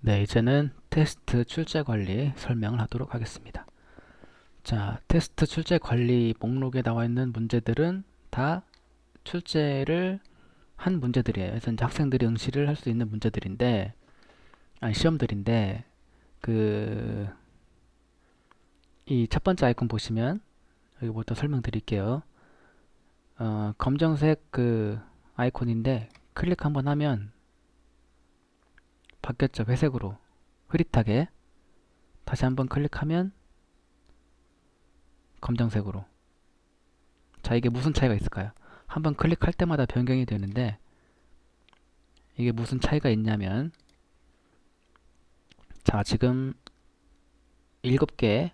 네, 이제는 테스트 출제 관리 설명을 하도록 하겠습니다. 자, 테스트 출제 관리 목록에 나와 있는 문제들은 다 출제를 한 문제들이에요. 그래서 이제 학생들이 응시를 할 수 있는 문제들인데, 아니, 시험들인데, 그, 이 첫 번째 아이콘 보시면, 여기부터 설명드릴게요. 검정색 그 아이콘인데, 클릭 한번 하면, 바뀌었죠. 회색으로. 흐릿하게. 다시 한번 클릭하면, 검정색으로. 자, 이게 무슨 차이가 있을까요? 한번 클릭할 때마다 변경이 되는데 이게 무슨 차이가 있냐면, 자, 지금 7개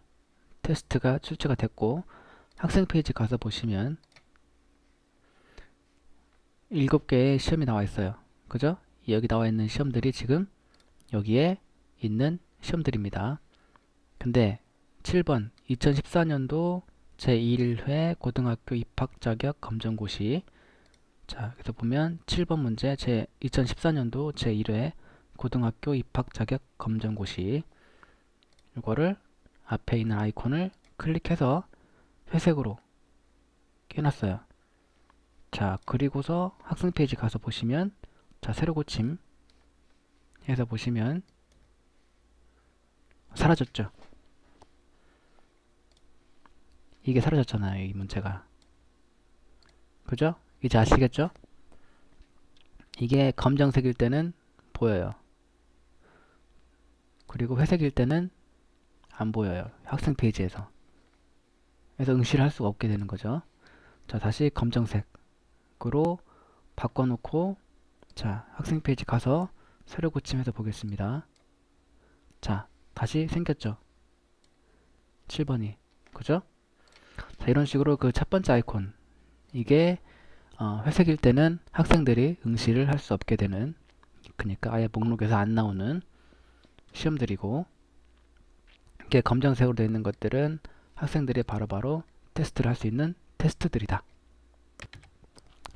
테스트가 출제가 됐고 학생 페이지 가서 보시면 7개의 시험이 나와 있어요. 그죠? 여기 나와 있는 시험들이 지금 여기에 있는 시험들입니다. 근데 7번 2014년도 제1회 고등학교 입학 자격 검정고시. 자, 그래서 보면 7번 문제 2014년도 제1회 고등학교 입학 자격 검정고시. 이거를 앞에 있는 아이콘을 클릭해서 회색으로 깨놨어요. 자, 그리고서 학생 페이지 가서 보시면, 자, 새로 고침 해서 보시면 사라졌죠. 이게 사라졌잖아요, 이 문제가. 그죠? 이제 아시겠죠? 이게 검정색일 때는 보여요. 그리고 회색일 때는 안 보여요. 학생 페이지에서. 그래서 응시를 할 수가 없게 되는 거죠. 자, 다시 검정색으로 바꿔놓고, 자, 학생 페이지 가서 새로 고침해서 보겠습니다. 자, 다시 생겼죠. 7번이. 그죠? 자, 이런 식으로 그 첫 번째 아이콘. 이게 회색일 때는 학생들이 응시를 할 수 없게 되는, 그러니까 아예 목록에서 안 나오는 시험들이고, 이게 검정색으로 되어 있는 것들은 학생들이 바로바로 테스트를 할 수 있는 테스트들이다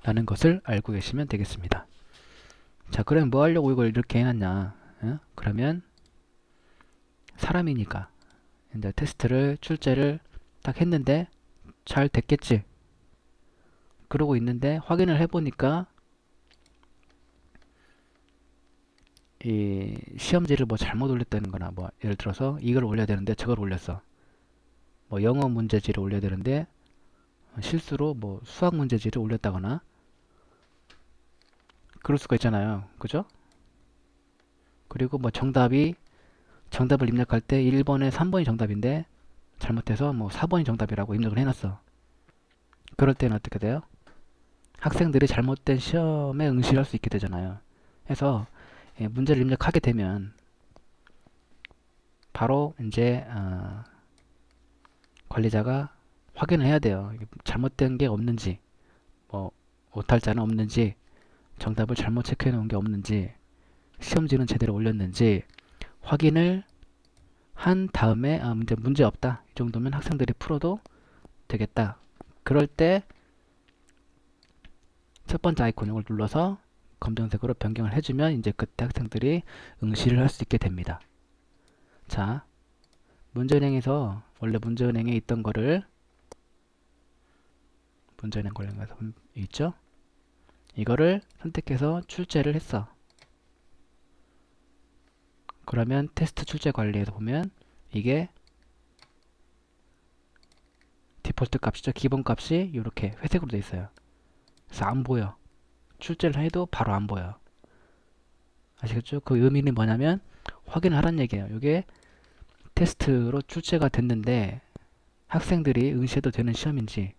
라는 것을 알고 계시면 되겠습니다. 자, 그럼 뭐 하려고 이걸 이렇게 해놨냐? 그러면 사람이니까 이제 테스트를 출제를 딱 했는데 잘 됐겠지, 그러고 있는데 확인을 해보니까 이 시험지를 뭐 잘못 올렸다는 거나, 뭐 예를 들어서 이걸 올려야 되는데 저걸 올렸어. 뭐 영어 문제지를 올려야 되는데 실수로 뭐 수학 문제지를 올렸다거나 그럴 수가 있잖아요. 그죠? 그리고 뭐 정답을 입력할 때 1번에 3번이 정답인데 잘못해서 뭐 4번이 정답이라고 입력을 해놨어. 그럴 때는 어떻게 돼요? 학생들이 잘못된 시험에 응시를 할 수 있게 되잖아요. 그래서 문제를 입력하게 되면 바로 이제 관리자가 확인을 해야 돼요. 잘못된 게 없는지, 뭐 오탈자는 없는지, 정답을 잘못 체크해 놓은 게 없는지, 시험지는 제대로 올렸는지 확인을 한 다음에 문제 없다, 이 정도면 학생들이 풀어도 되겠다. 그럴 때 첫 번째 아이콘 이걸 눌러서 검정색으로 변경을 해주면 이제 그때 학생들이 응시를 할 수 있게 됩니다. 자, 문제은행에서 원래 문제은행에 있던 거를, 문제은행 관련해서 있죠? 이거를 선택해서 출제를 했어. 그러면 테스트 출제 관리에서 보면 이게 디폴트 값이죠. 기본 값이 이렇게 회색으로 돼 있어요. 그래서 안 보여. 출제를 해도 바로 안 보여. 아시겠죠? 그 의미는 뭐냐면 확인을 하라는 얘기예요. 이게 테스트로 출제가 됐는데 학생들이 응시해도 되는 시험인지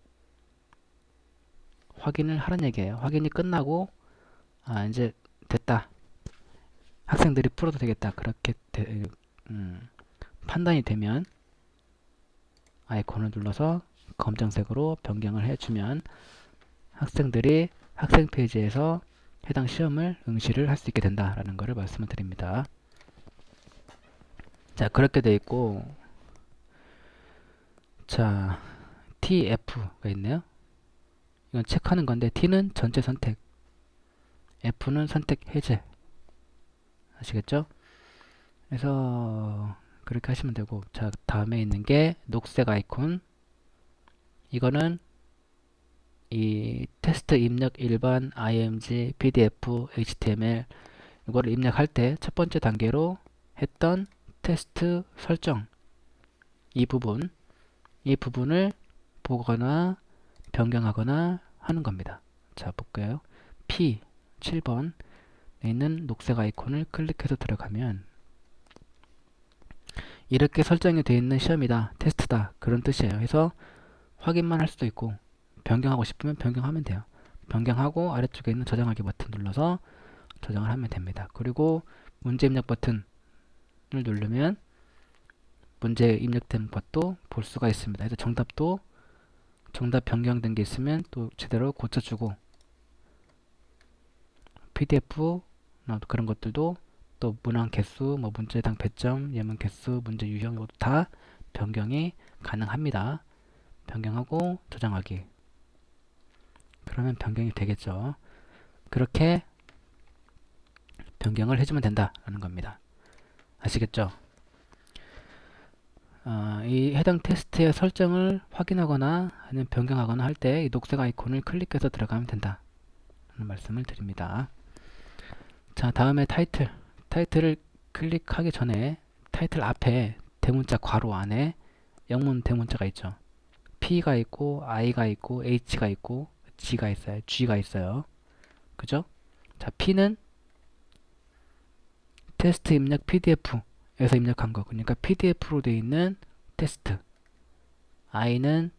확인을 하라는 얘기예요. 확인이 끝나고 이제 됐다, 학생들이 풀어도 되겠다, 그렇게 판단이 되면 아이콘을 눌러서 검정색으로 변경을 해주면 학생들이 학생 페이지에서 해당 시험을 응시를 할 수 있게 된다라는 것을 말씀을 드립니다. 자, 그렇게 돼 있고, 자, TF가 있네요. 이건 체크하는 건데 T는 전체 선택, F는 선택 해제. 아시겠죠? 그래서 그렇게 하시면 되고, 자, 다음에 있는 게 녹색 아이콘. 이거는 이 테스트 입력 일반 img, pdf, html 이거를 입력할 때 첫 번째 단계로 했던 테스트 설정 이 부분, 이 부분을 보거나 변경하거나 하는 겁니다. 자, 볼까요? P 7번에 있는 녹색 아이콘을 클릭해서 들어가면 이렇게 설정이 되어 있는 시험이다, 테스트다 그런 뜻이에요. 그래서 확인만 할 수도 있고 변경하고 싶으면 변경하면 돼요. 변경하고 아래쪽에 있는 저장하기 버튼 눌러서 저장을 하면 됩니다. 그리고 문제 입력 버튼을 누르면 문제 입력된 것도 볼 수가 있습니다. 그래서 정답도 정답 변경된 게 있으면 또 제대로 고쳐주고 PDF 그런 것들도 또 문항 개수, 뭐 문제당 배점, 예문 개수, 문제 유형 이것도 다 변경이 가능합니다. 변경하고 저장하기. 그러면 변경이 되겠죠. 그렇게 변경을 해주면 된다라는 겁니다. 아시겠죠? 이 해당 테스트의 설정을 확인하거나 아니면 변경하거나 할 때 이 녹색 아이콘을 클릭해서 들어가면 된다 라는 말씀을 드립니다. 자, 다음에 타이틀. 타이틀을 클릭하기 전에 타이틀 앞에 대문자 괄호 안에 영문 대문자가 있죠. P가 있고 I가 있고 H가 있고 G가 있어요. G가 있어요. 그죠? 자, P는 테스트 입력 PDF에서 입력한 거. 그러니까 PDF로 되어 있는 테스트. I는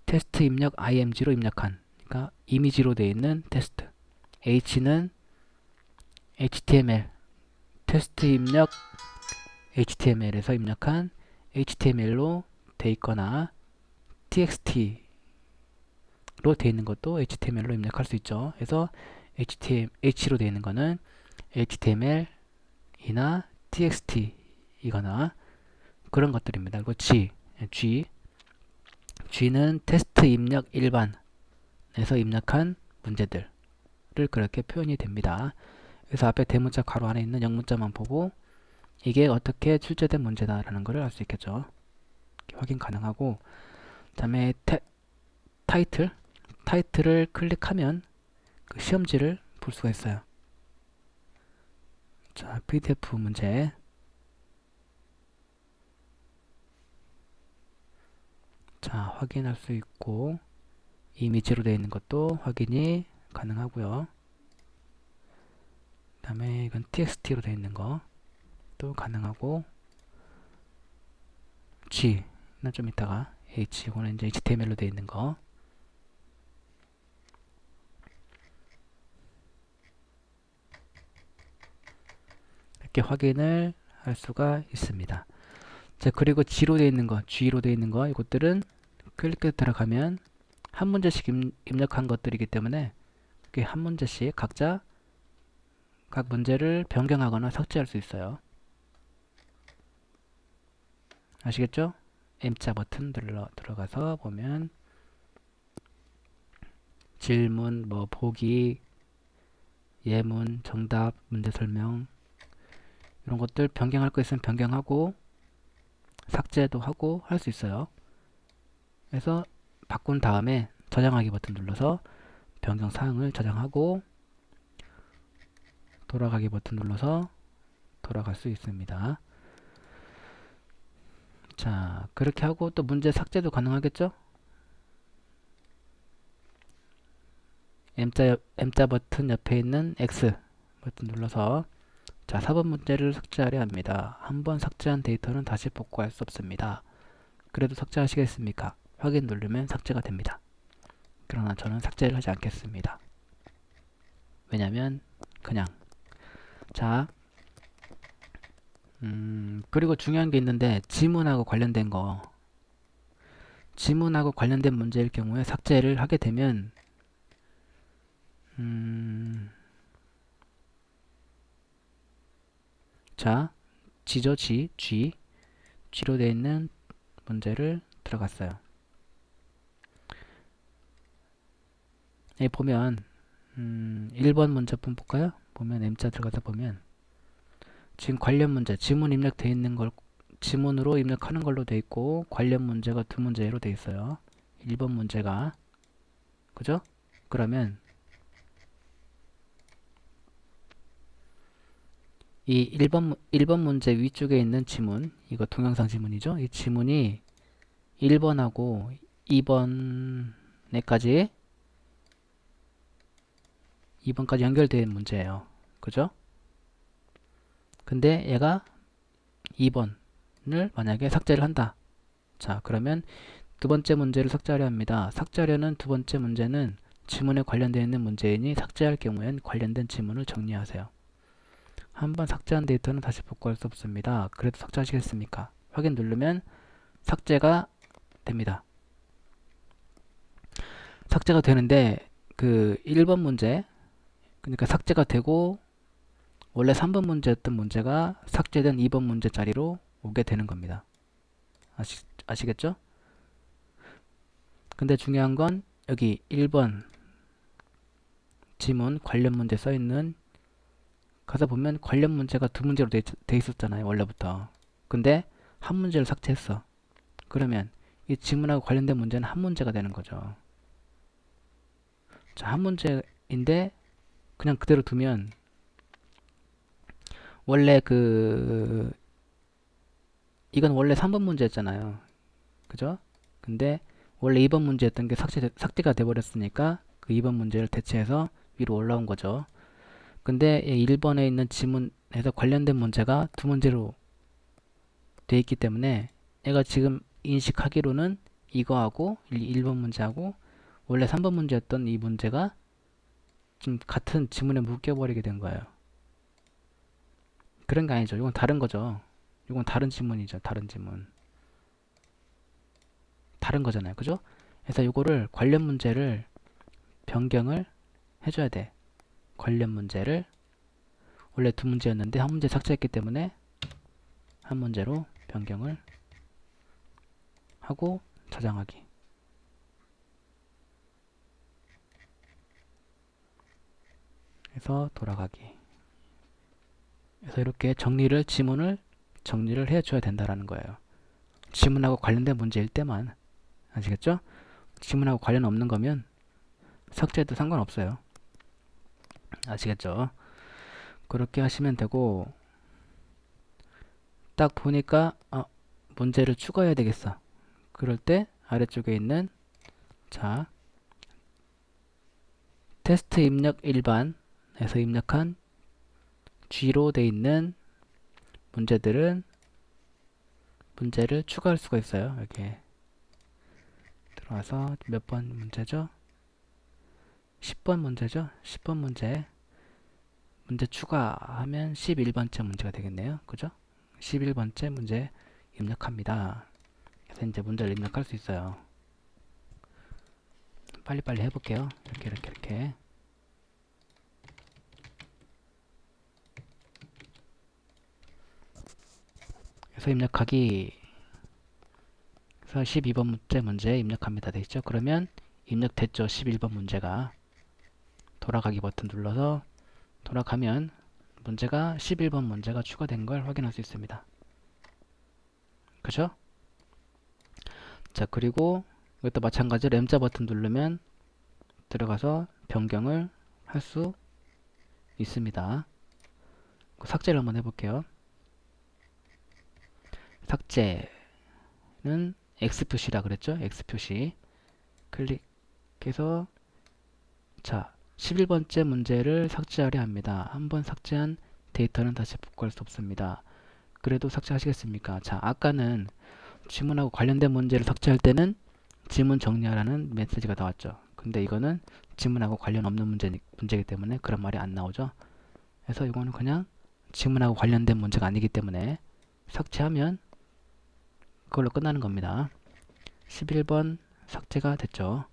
테스트 입력 img로 입력한, 그러니까 이미지로 되어 있는 테스트. H는 HTML, 테스트 입력 HTML에서 입력한 HTML로 되어 있거나 TXT로 되어 있는 것도 HTML로 입력할 수 있죠. 그래서 H로 되어 있는 거는 HTML이나 TXT이거나 그런 것들입니다. 그리고 G는 테스트 입력 일반에서 입력한 문제들을 그렇게 표현이 됩니다. 그래서 앞에 대문자 괄호 안에 있는 영문자만 보고 이게 어떻게 출제된 문제다라는 것을 알 수 있겠죠. 확인 가능하고, 다음에 타이틀을 클릭하면 그 시험지를 볼 수가 있어요. 자, PDF 문제. 자, 확인할 수 있고 이미지로 되어 있는 것도 확인이 가능하고요. 그 다음에 이건 TXT로 되어 있는 것도 가능하고, G는 좀 이따가, 이거는 이제 HTML로 되어 있는 거. 이렇게 확인을 할 수가 있습니다. 자, 그리고 G로 되어 있는 거, 이것들은 클릭해 들어가면 한 문제씩 입력한 것들이기 때문에 이렇게 한 문제씩 각자 각 문제를 변경하거나 삭제할 수 있어요. 아시겠죠? M자 버튼 들어가서 보면 질문, 뭐 보기, 예문, 정답, 문제 설명 이런 것들 변경할 거 있으면 변경하고 삭제도 하고 할 수 있어요. 그래서 바꾼 다음에 저장하기 버튼 눌러서 변경 사항을 저장하고 돌아가기 버튼 눌러서 돌아갈 수 있습니다. 자, 그렇게 하고 또 문제 삭제도 가능하겠죠? M자 버튼 옆에 있는 X 버튼 눌러서, 자, 4번 문제를 삭제하려 합니다. 한번 삭제한 데이터는 다시 복구할 수 없습니다. 그래도 삭제하시겠습니까? 확인 누르면 삭제가 됩니다. 그러나 저는 삭제를 하지 않겠습니다. 왜냐면 그냥. 자, 그리고 중요한 게 있는데 지문하고 관련된 문제일 경우에 삭제를 하게 되면 자, G로 되어 있는 문제를 들어갔어요. 여기 보면 1번 문제품 볼까요? 보면 M자 들어가서 보면 지금 관련 문제, 지문 입력돼 있는 걸 지문으로 입력하는 걸로 돼 있고 관련 문제가 두 문제로 돼 있어요. 1번 문제가 그죠? 그러면 이 1번 문제 위쪽에 있는 지문, 이거 동영상 지문이죠? 이 지문이 1번하고 2번에까지 2번까지 연결된 문제예요. 그죠? 근데 얘가 2번을 만약에 삭제를 한다. 자, 그러면 두 번째 문제를 삭제하려 합니다. 삭제하려는 두 번째 문제는 지문에 관련되어 있는 문제이니 삭제할 경우엔 관련된 지문을 정리하세요. 한번 삭제한 데이터는 다시 복구할 수 없습니다. 그래도 삭제하시겠습니까? 확인 누르면 삭제가 됩니다. 삭제가 되는데 그 1번 문제, 그러니까 삭제가 되고 원래 3번 문제였던 문제가 삭제된 2번 문제 자리로 오게 되는 겁니다. 아시겠죠? 근데 중요한 건 여기 1번 지문 관련 문제 써있는 가서 보면 관련 문제가 두 문제로 돼 있었잖아요. 원래부터. 근데 한 문제를 삭제했어. 그러면 이 지문하고 관련된 문제는 한 문제가 되는 거죠. 자, 한 문제인데 그냥 그대로 두면 원래 이건 원래 3번 문제였잖아요. 그죠? 근데 원래 2번 문제였던 게 삭제가 돼버렸으니까 그 2번 문제를 대체해서 위로 올라온 거죠. 근데 1번에 있는 지문에서 관련된 문제가 두 문제로 돼 있기 때문에 얘가 지금 인식하기로는 이거하고 1번 문제하고 원래 3번 문제였던 이 문제가 좀 같은 지문에 묶여버리게 된 거예요. 그런 게 아니죠. 이건 다른 거죠. 이건 다른 지문이죠. 다른 지문. 다른 거잖아요. 그죠? 그래서 이거를 관련 문제를 변경을 해줘야 돼. 관련 문제를 원래 두 문제였는데 한 문제 삭제했기 때문에 한 문제로 변경을 하고 저장하기. 해서 돌아가기. 그래서 이렇게 지문을 정리를 해줘야 된다라는 거예요. 지문하고 관련된 문제일 때만. 아시겠죠? 지문하고 관련 없는 거면 삭제해도 상관없어요. 아시겠죠? 그렇게 하시면 되고 딱 보니까 문제를 추가해야 되겠어. 그럴 때 아래쪽에 있는 자 테스트 입력 일반에서 입력한 G로 돼 있는 문제들은 문제를 추가할 수가 있어요. 여기에 들어와서 몇 번 문제죠? 10번 문제죠? 10번 문제 추가하면 11번째 문제가 되겠네요. 그죠? 11번째 문제 입력합니다. 그래서 이제 문제를 입력할 수 있어요. 빨리빨리 해볼게요. 이렇게 그래서 입력하기 그래서 12번째 문제 입력합니다. 되있죠? 그러면 입력됐죠. 11번 문제가 돌아가기 버튼 눌러서 돌아가면 문제가 11번 문제가 추가된 걸 확인할 수 있습니다. 그죠? 자, 그리고 이것도 마찬가지로 M자 버튼 누르면 들어가서 변경을 할 수 있습니다. 삭제를 한번 해볼게요. 삭제는 X 표시라 그랬죠? X 표시 클릭해서 자 11번째 문제를 삭제하려 합니다. 한번 삭제한 데이터는 다시 복구할 수 없습니다. 그래도 삭제하시겠습니까? 자, 아까는 지문하고 관련된 문제를 삭제할 때는 지문 정리하라는 메시지가 나왔죠. 근데 이거는 지문하고 관련 없는 문제이기 때문에 그런 말이 안 나오죠. 그래서 이거는 그냥 지문하고 관련된 문제가 아니기 때문에 삭제하면 그걸로 끝나는 겁니다. 11번 삭제가 됐죠.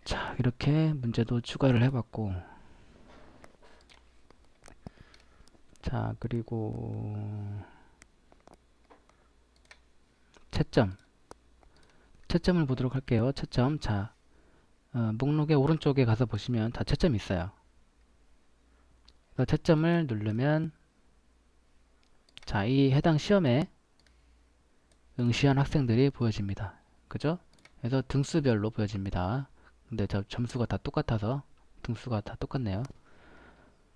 자, 이렇게 문제도 추가를 해봤고 자, 그리고 채점을 보도록 할게요. 채점. 자, 목록의 오른쪽에 가서 보시면 다 채점이 있어요. 그래서 채점을 누르면 자, 이 해당 시험에 응시한 학생들이 보여집니다. 그죠? 그래서 등수별로 보여집니다. 근데 저 점수가 다 똑같아서 등수가 다 똑같네요.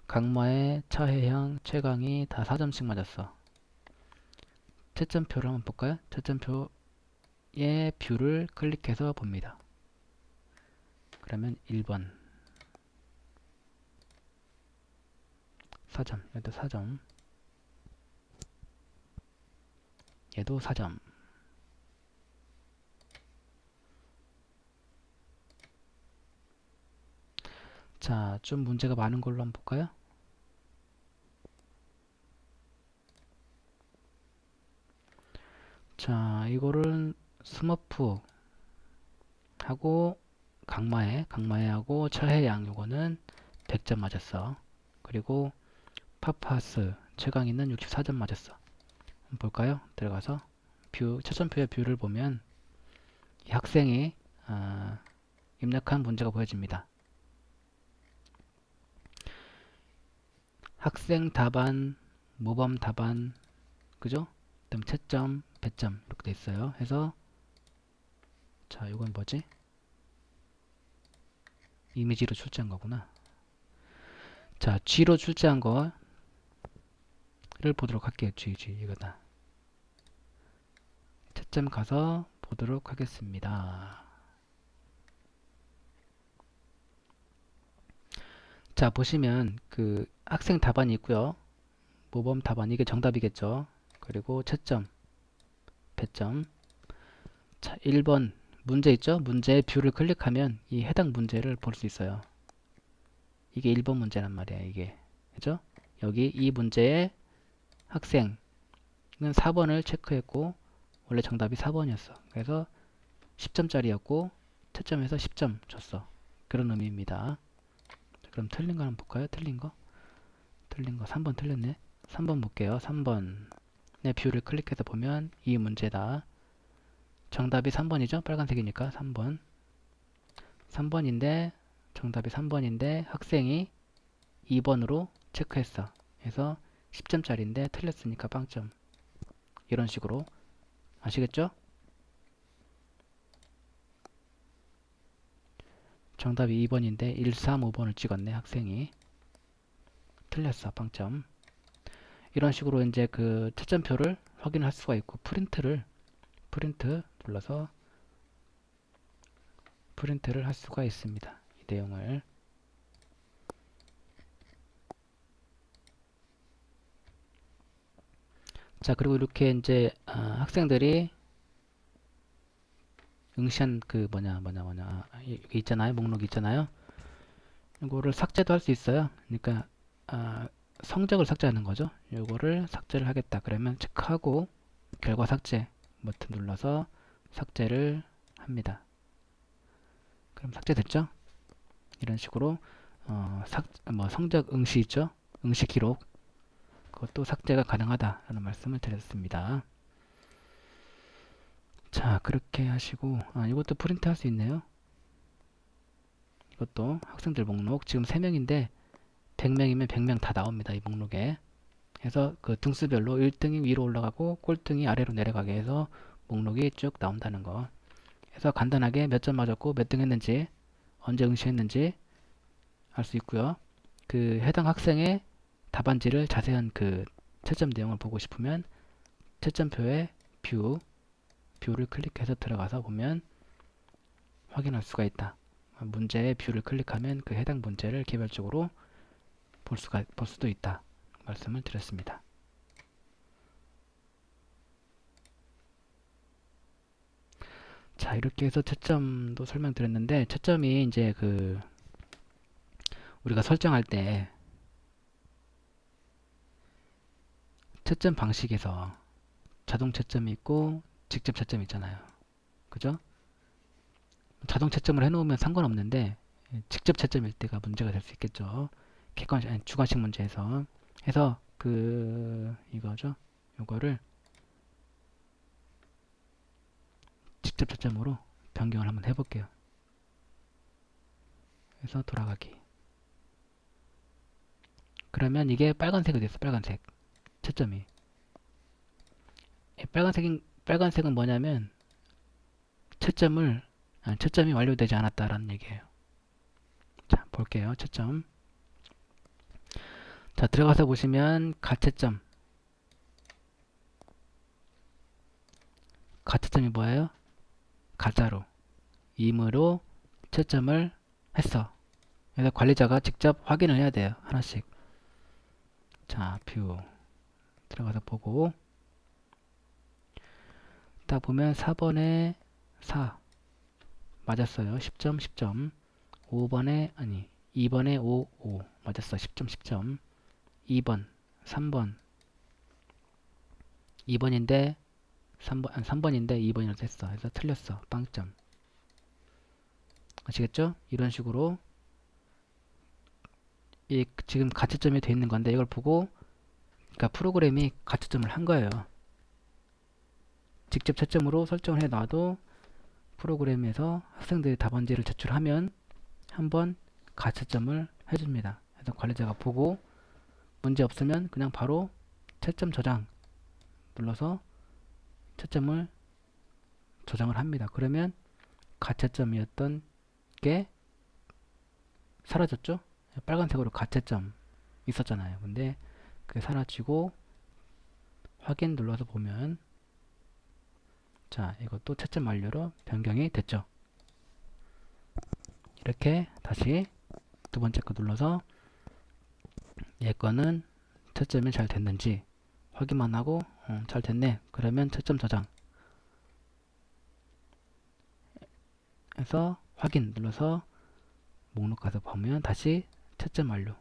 강마에, 차혜영, 최강희 다 4점씩 맞았어. 채점표를 한번 볼까요? 채점표의 뷰를 클릭해서 봅니다. 그러면 1번 4점, 얘도 4점, 얘도 4점. 자, 좀 문제가 많은 걸로 한번 볼까요? 자, 이거를 스머프 하고 강마에 하고 철해양 요거는 100점 맞았어. 그리고 파파스 최강희는 64점 맞았어. 한번 볼까요? 들어가서 채점표의 뷰를 보면 이 학생이 입력한 문제가 보여집니다. 학생 답안, 모범 답안, 그죠? 그다음 채점, 배점 이렇게 돼 있어요. 해서 자, 이건 뭐지? 이미지로 출제한 거구나. 자, G로 출제한 거를 보도록 할게요. G 이거다. 채점 가서 보도록 하겠습니다. 자, 보시면 그 학생 답안이 있고요. 모범 답안 이게 정답이겠죠. 그리고 채점, 배점. 자, 1번 문제 있죠? 문제의 뷰를 클릭하면 이 해당 문제를 볼 수 있어요. 이게 1번 문제란 말이야, 이게. 그죠? 여기 이 문제의 학생은 4번을 체크했고 원래 정답이 4번이었어. 그래서 10점짜리였고 채점해서 10점 줬어. 그런 의미입니다. 자, 그럼 틀린 거 한번 볼까요? 틀린 거 3번 틀렸네. 3번 볼게요. 3번 내 뷰를 클릭해서 보면 이 문제다. 정답이 3번이죠? 빨간색이니까 3번인데 정답이 3번인데 학생이 2번으로 체크했어. 그래서 10점짜리인데 틀렸으니까 빵점. 이런 식으로 아시겠죠? 정답이 2번인데 1, 3, 5번을 찍었네. 학생이 틀렸어. 빵점. 이런 식으로 이제 그 채점표를 확인할 수가 있고 프린트 눌러서 프린트를 할 수가 있습니다. 이 내용을. 자, 그리고 이렇게 이제 학생들이 응시한 그 여기 있잖아요. 목록이 있잖아요. 이거를 삭제도 할 수 있어요. 그러니까 성적을 삭제하는 거죠. 이거를 삭제를 하겠다. 그러면 체크하고 결과 삭제 버튼 눌러서 삭제를 합니다. 그럼 삭제됐죠? 이런 식으로 성적 응시 있죠? 응시 기록 그것도 삭제가 가능하다라는 말씀을 드렸습니다. 자, 그렇게 하시고 이것도 프린트 할 수 있네요. 이것도 학생들 목록 지금 3명인데 100명이면 100명 다 나옵니다. 이 목록에. 해서 그 등수별로 1등이 위로 올라가고 꼴등이 아래로 내려가게 해서 목록이 쭉 나온다는 거. 해서 간단하게 몇 점 맞았고 몇 등 했는지 언제 응시했는지 알 수 있고요. 그 해당 학생의 답안지를 자세한 그 채점 내용을 보고 싶으면 채점표에 뷰를 클릭해서 들어가서 보면 확인할 수가 있다. 문제의 뷰를 클릭하면 그 해당 문제를 개별적으로 볼 수도 있다. 말씀을 드렸습니다. 자, 이렇게 해서 채점도 설명드렸는데 채점이 이제 그 우리가 설정할 때 채점 방식에서 자동 채점이 있고 직접 채점이 있잖아요. 그죠? 자동 채점을 해놓으면 상관없는데 직접 채점일 때가 문제가 될 수 있겠죠. 주관식 문제에서 해서 이거죠. 요거를 직접 채점으로 변경을 한번 해볼게요. 그래서 돌아가기 그러면 이게 빨간색이 됐어. 빨간색. 채점이. 빨간색은 뭐냐면 채점이 완료되지 않았다라는 얘기예요. 자, 볼게요. 채점. 자, 들어가서 보시면 가채점. 가채점이 뭐예요? 가짜로. 임의로 채점을 했어. 그래서 관리자가 직접 확인을 해야 돼요. 하나씩. 자, 뷰. 들어가서 보고. 딱 보면 4번에 4. 맞았어요. 10점, 10점. 2번에 5, 5. 맞았어. 10점, 10점. 2번, 3번. 2번인데 3번인데 2번이라고 했어. 그래서 틀렸어. 빵점. 아시겠죠? 이런 식으로 지금 가채점이 돼 있는 건데 이걸 보고 그러니까 프로그램이 가채점을 한 거예요. 직접 채점으로 설정을 해 놔도 프로그램에서 학생들이 답안지를 제출하면 한번 가채점을 해줍니다. 그래서 관리자가 보고 문제 없으면 그냥 바로 채점 저장 눌러서 채점을 저장을 합니다. 그러면 가채점이었던 게 사라졌죠? 빨간색으로 가채점 있었잖아요. 근데 그게 사라지고 확인 눌러서 보면 자, 이것도 채점 완료로 변경이 됐죠. 이렇게 다시 두 번째 거 눌러서 얘 거는 채점이 잘 됐는지 확인만 하고 잘 됐네. 그러면 채점 저장 해서 확인 눌러서 목록 가서 보면 다시 채점 완료.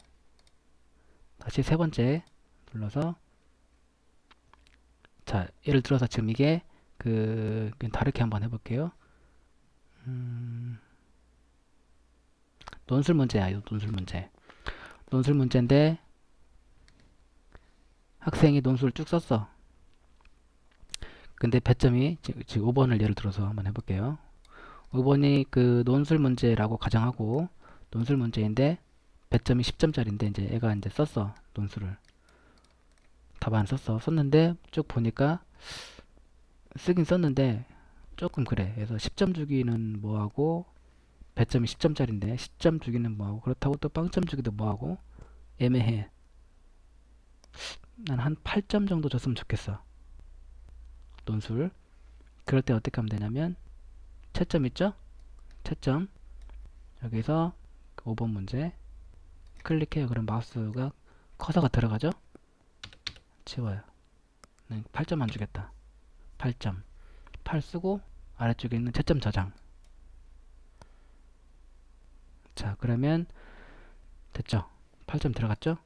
다시 세 번째 눌러서 자, 예를 들어서 지금 이게 다르게 한번 해볼게요. 논술 문제야. 이 논술 문제. 논술 문제인데 학생이 논술을 쭉 썼어. 근데 배점이 지금 5번을 예를 들어서 한번 해볼게요. 5번이 그 논술 문제라고 가정하고 논술 문제인데 배점이 10점짜리인데 이제 애가 이제 썼어. 논술을. 답안 썼는데 쭉 보니까 쓰긴 썼는데 조금 그래. 그래서 10점 주기는 뭐하고 배점이 10점짜리인데 10점 주기는 뭐하고 그렇다고 또 빵점 주기도 뭐하고 애매해. 난 한 8점 정도 줬으면 좋겠어. 논술. 그럴 때 어떻게 하면 되냐면 채점 있죠? 채점. 여기서 5번 문제 클릭해요. 그럼 마우스가 커서가 들어가죠? 지워요. 8점 안 주겠다. 8점. 8 쓰고 아래쪽에 있는 채점 저장. 자, 그러면 됐죠? 8점 들어갔죠?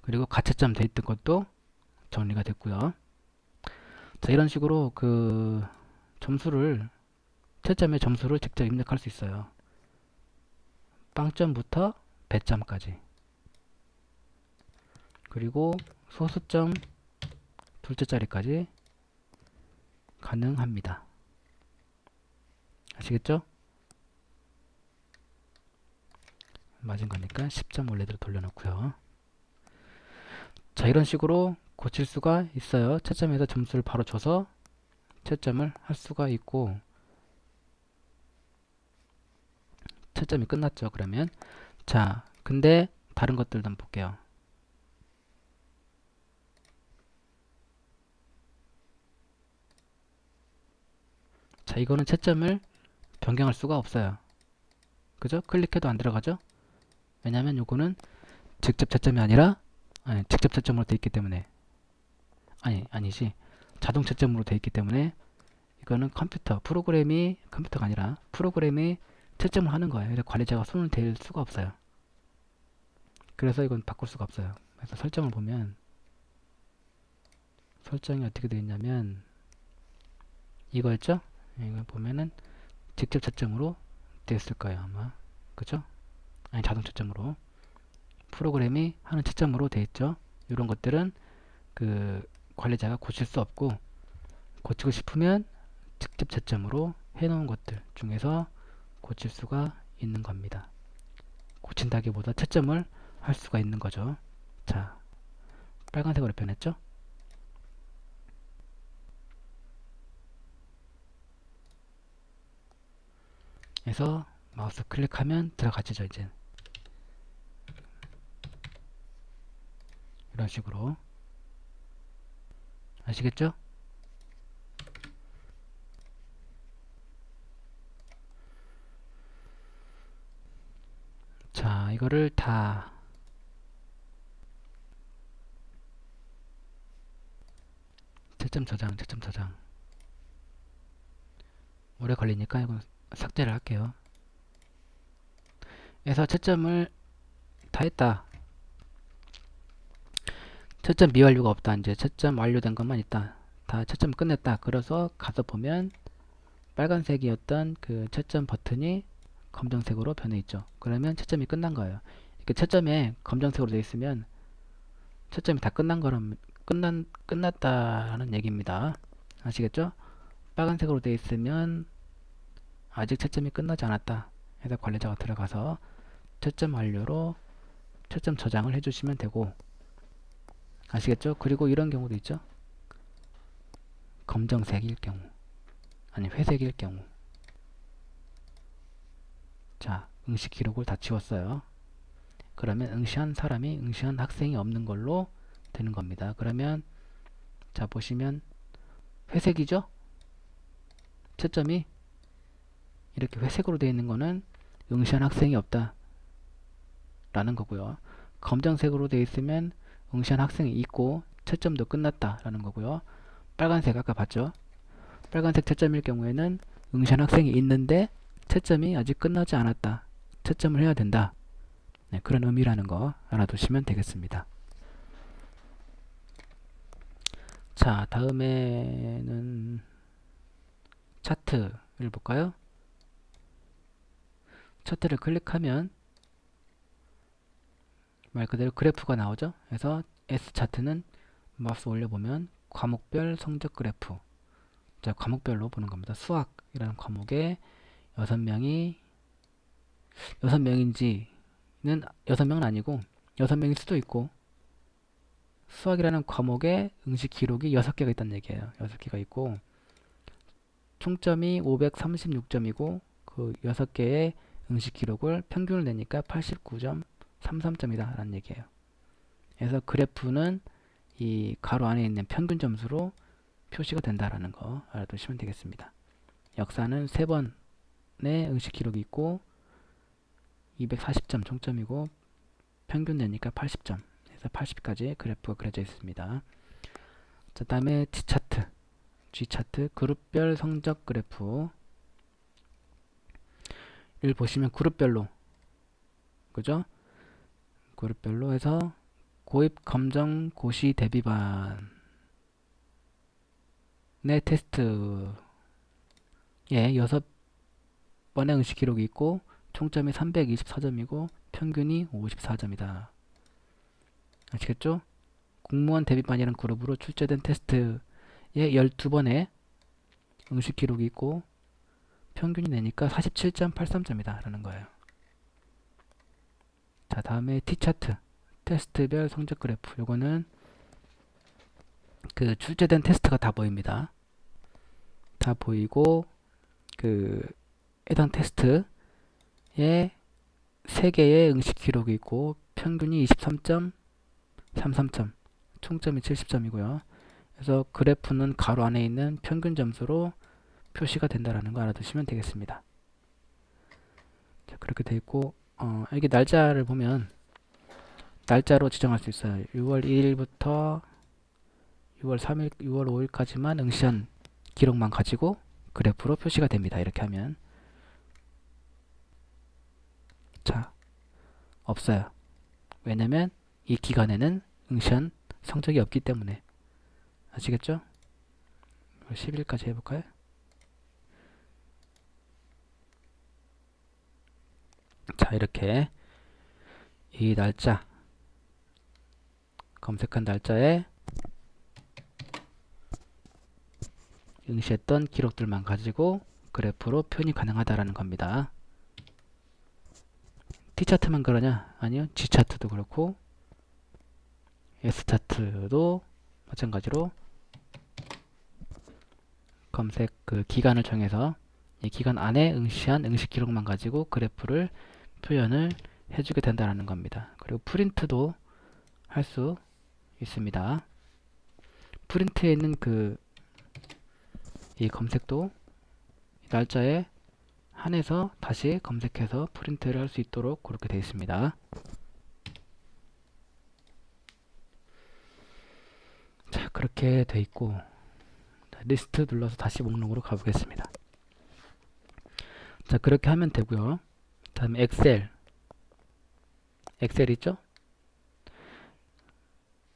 그리고 가채점 돼 있던 것도 정리가 됐고요. 자, 이런 식으로 채점의 점수를 직접 입력할 수 있어요. 빵점부터 배점까지. 그리고 소수점 둘째 자리까지 가능합니다. 아시겠죠? 맞은 거니까 10점 원래대로 돌려놓고요. 자, 이런 식으로 고칠 수가 있어요. 채점에서 점수를 바로 줘서 채점을 할 수가 있고 채점이 끝났죠. 그러면 자, 근데 다른 것들도 한번 볼게요. 자, 이거는 채점을 변경할 수가 없어요. 그죠? 클릭해도 안 들어가죠? 왜냐면 요거는 직접 채점이 아니라 직접 채점으로 돼 있기 때문에 아니지. 자동 채점으로 돼 있기 때문에 이거는 컴퓨터가 아니라 프로그램이 채점을 하는 거예요. 그래서 관리자가 손을 댈 수가 없어요. 그래서 이건 바꿀 수가 없어요. 그래서 설정을 보면 설정이 어떻게 되어 있냐면 이거였죠? 이걸 보면은 직접 채점으로 되어 있을 거예요. 아마. 그죠? 아니, 자동 채점으로. 프로그램이 하는 채점으로 되어 있죠. 이런 것들은 관리자가 고칠 수 없고 고치고 싶으면 직접 채점으로 해놓은 것들 중에서 고칠 수가 있는 겁니다. 고친다기보다 채점을 수가 있는 거죠. 자, 빨간색으로 변했죠? 그래서 마우스 클릭하면 들어가지죠, 이제. 이런 식으로. 아시겠죠? 자, 이거를 다 채점 저장. 오래 걸리니까 이건 삭제를 할게요. 그래서 채점을 다 했다. 채점 미완료가 없다. 이제 채점 완료된 것만 있다. 다 채점 끝냈다. 그래서 가서 보면 빨간색이었던 그 채점 버튼이 검정색으로 변해 있죠. 그러면 채점이 끝난 거예요. 이렇게 채점에 검정색으로 되어 있으면 채점이 다 끝난 거라면 끝났다라는 얘기입니다. 아시겠죠? 빨간색으로 되어 있으면 아직 채점이 끝나지 않았다. 해서 관리자가 들어가서 채점 완료로 채점 저장을 해주시면 되고, 아시겠죠? 그리고 이런 경우도 있죠. 검정색일 경우, 아니 회색일 경우. 자, 응시 기록을 다 지웠어요. 그러면 응시한 사람이 응시한 학생이 없는 걸로 되는 겁니다. 그러면 자 보시면 회색이죠? 채점이 이렇게 회색으로 되어 있는 거는 응시한 학생이 없다 라는 거고요. 검정색으로 되어 있으면 응시한 학생이 있고 채점도 끝났다 라는 거고요. 빨간색 아까 봤죠? 빨간색 채점일 경우에는 응시한 학생이 있는데 채점이 아직 끝나지 않았다. 채점을 해야 된다. 네, 그런 의미라는 거 알아두시면 되겠습니다. 자, 다음에는 차트를 볼까요? 차트를 클릭하면 말 그대로 그래프가 나오죠. 그래서 S차트는 마우스 올려보면 과목별 성적 그래프. 자, 과목별로 보는 겁니다. 수학이라는 과목에 6명이 6명인지는 6명은 아니고 6명일 수도 있고, 수학이라는 과목에 응시 기록이 6개가 있다는 얘기예요. 6개가 있고 총점이 536점이고 그 6개의 응시 기록을 평균을 내니까 89.33점이다 라는 얘기예요. 그래서 그래프는 이 가로 안에 있는 평균 점수로 표시가 된다라는 거 알아두시면 되겠습니다. 역사는 3번의 응시 기록이 있고 240점 총점이고 평균 내니까 80점, 그래서 80까지 그래프가 그려져 있습니다. 자, 다음에 G차트 그룹별 성적 그래프를 보시면 그룹별로, 그죠? 그룹별로 해서 고입 검정 고시 대비반의 테스트에 6번의 응시 기록이 있고 총점이 324점이고 평균이 54점이다. 아시겠죠? 공무원 대비반이라는 그룹으로 출제된 테스트에 12번의 응시 기록이 있고 평균이 내니까 47.83점이다 라는 거예요. 자, 다음에 T차트 테스트별 성적 그래프. 요거는 그 출제된 테스트가 다 보입니다. 다 보이고 그 해당 테스트에 3개의 응시 기록이 있고 평균이 23.33점, 총점이 70점이고요. 그래서 그래프는 가로 안에 있는 평균 점수로 표시가 된다라는 거 알아두시면 되겠습니다. 자, 그렇게 되어 있고 여기 날짜를 보면 날짜로 지정할 수 있어요. 6월 1일부터 6월 3일, 6월 5일까지만 응시한 기록만 가지고 그래프로 표시가 됩니다. 이렇게 하면 자, 없어요. 왜냐면 이 기간에는 응시한 성적이 없기 때문에. 아시겠죠? 10일까지 해볼까요? 자, 이렇게 이 날짜, 검색한 날짜에 응시했던 기록들만 가지고 그래프로 표현이 가능하다라는 겁니다. T차트만 그러냐? 아니요. G차트도 그렇고 S차트도 마찬가지로 검색 그 기간을 정해서 이 기간 안에 응시한 응시 기록만 가지고 그래프를 표현을 해주게 된다는 겁니다. 그리고 프린트도 할 수 있습니다. 프린트에 있는 이 검색도 날짜에 한해서 다시 검색해서 프린트를 할 수 있도록 그렇게 되어 있습니다. 자, 그렇게 되어 있고, 자, 리스트 눌러서 다시 목록으로 가보겠습니다. 자, 그렇게 하면 되고요. 다음에 엑셀 있죠?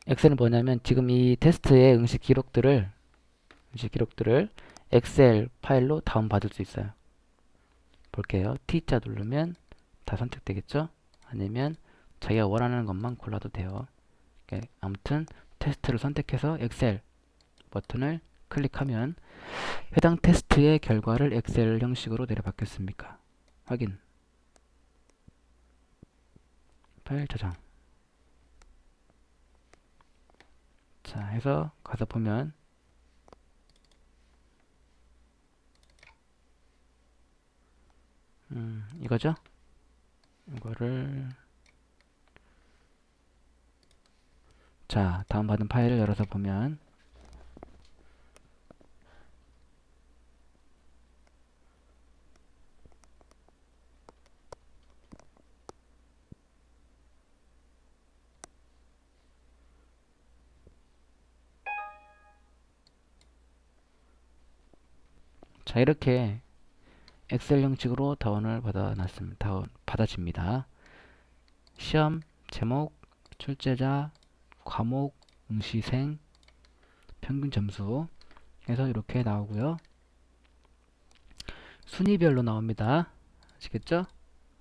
엑셀은 뭐냐면 지금 이 테스트의 응시 기록들을 엑셀 파일로 다운받을 수 있어요. 볼게요. T자 누르면 다 선택되겠죠? 아니면 자기가 원하는 것만 골라도 돼요. 아무튼 테스트를 선택해서 엑셀 버튼을 클릭하면 해당 테스트의 결과를 엑셀 형식으로 내려받겠습니까? 확인. 파일 저장. 자, 해서 가서 보면 이거죠? 이거를 자, 다운받은 파일을 열어서 보면 자, 이렇게 엑셀 형식으로 다운을 받아집니다. 시험, 제목, 출제자, 과목, 응시생, 평균 점수 해서 이렇게 나오고요. 순위별로 나옵니다. 아시겠죠?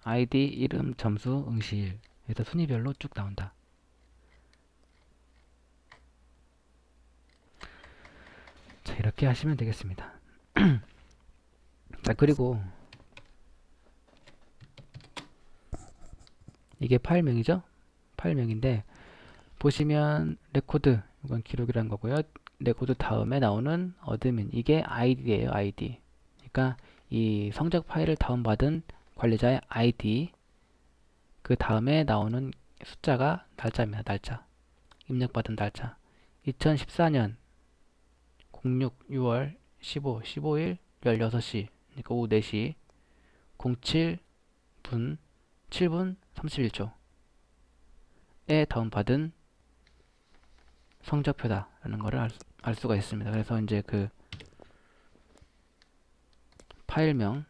아이디, 이름, 점수, 응시일 해서 순위별로 쭉 나온다. 자, 이렇게 하시면 되겠습니다. 자, 그리고 이게 파일명이죠? 파일명인데 보시면 레코드, 이건 기록이란 거고요. 레코드 다음에 나오는 어드민, 이게 아이디예요. 아이디. 그러니까 이 성적 파일을 다운받은 관리자의 아이디, 그 다음에 나오는 숫자가 날짜입니다. 날짜. 입력받은 날짜. 2014년 06 6월 15일 16시, 그러니까 오후 4시 07분 7분 31초에 다운받은 성적표다라는 것을 알 수가 있습니다. 그래서 이제 그 파일명,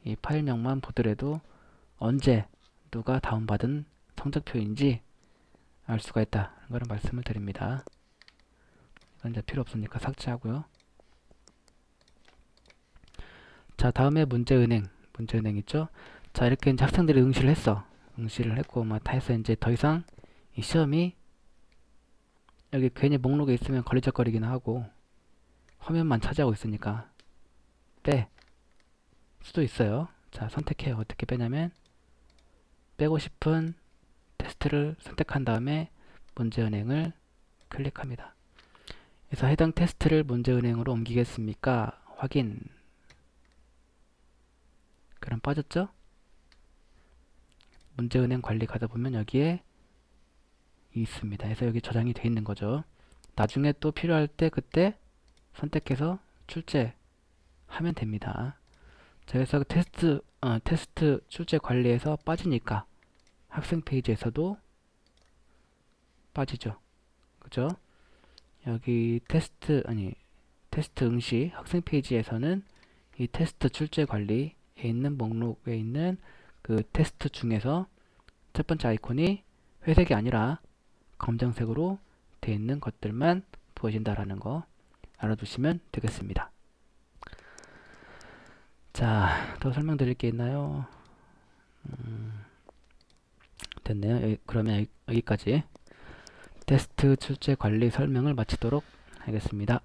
이 파일명만 보더라도 언제 누가 다운받은 성적표인지 알 수가 있다는 것을 말씀을 드립니다. 이건 이제 필요 없으니까 삭제하고요. 자, 다음에 문제은행 있죠? 자, 이렇게 이제 학생들이 응시를 했고 뭐 다 해서 이제 더 이상 이 시험이 여기 괜히 목록에 있으면 걸리적거리기는 하고 화면만 차지하고 있으니까 빼 수도 있어요. 자, 선택해요. 어떻게 빼냐면 빼고 싶은 테스트를 선택한 다음에 문제은행을 클릭합니다. 그래서 해당 테스트를 문제은행으로 옮기겠습니까? 확인. 그럼 빠졌죠? 문제은행 관리 가다 보면 여기에 있습니다. 그래서 여기 저장이 돼 있는 거죠. 나중에 또 필요할 때 그때 선택해서 출제하면 됩니다. 자, 그래서 테스트 출제 관리에서 빠지니까 학생 페이지에서도 빠지죠. 그죠? 여기 테스트 응시 학생 페이지에서는 이 테스트 출제 관리에 있는 목록에 있는 그 테스트 중에서 첫 번째 아이콘이 회색이 아니라 검정색으로 되어 있는 것들만 보여진다라는 거 알아두시면 되겠습니다. 자, 더 설명드릴 게 있나요? 됐네요. 그러면 여기까지 테스트 출제 관리 설명을 마치도록 하겠습니다.